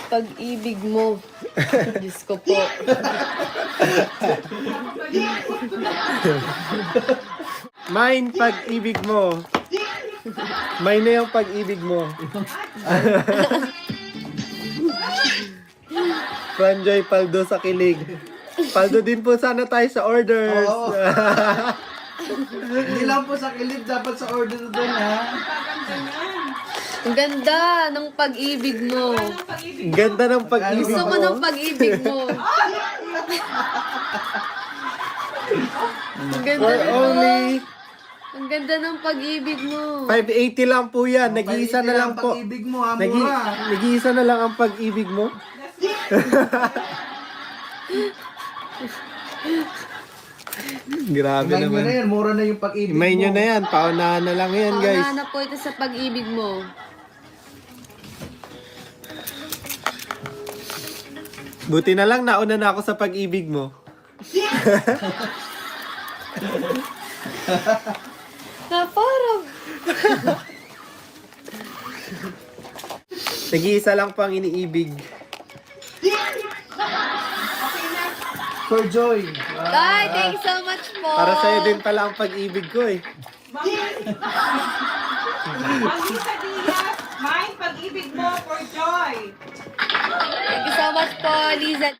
Pag-ibig mo. Diyos ko po. Mine, pag-ibig mo. Mine na yung pag-ibig mo. Franjoy Paldo sa kilig. Paldo din po sana tayo sa orders. Oo. Hindi lang po sa kilig, dapat sa order doon ha. Ang ganda ng pag-ibig mo. Ang ganda ng pag-ibig Gusto ko mo. ng pag-ibig mo. Ang ganda For ng only Ang ganda ng pag-ibig mo. 580 lang po yan. Nag-iisa na lang po. Pag-ibig mo ha, mura. Nag-iisa na lang ang pag-ibig mo. Grabe Imayin nyo na naman. yan, mura na yung pag-ibig Imayin nyo mo. na yan. Paunahan na lang yan, guys. Paunahan na po ito sa pag-ibig mo. Buti na lang nauna na ako sa pag-ibig mo. Na parang. Nag-iisa lang po ang iniibig. For joy. Tay, thank you so much po. Para sa'yo din pala ang pag-ibig ko eh. Alisa Diaz, mine pag-ibig mo for joy. Thank you so much po, Liza.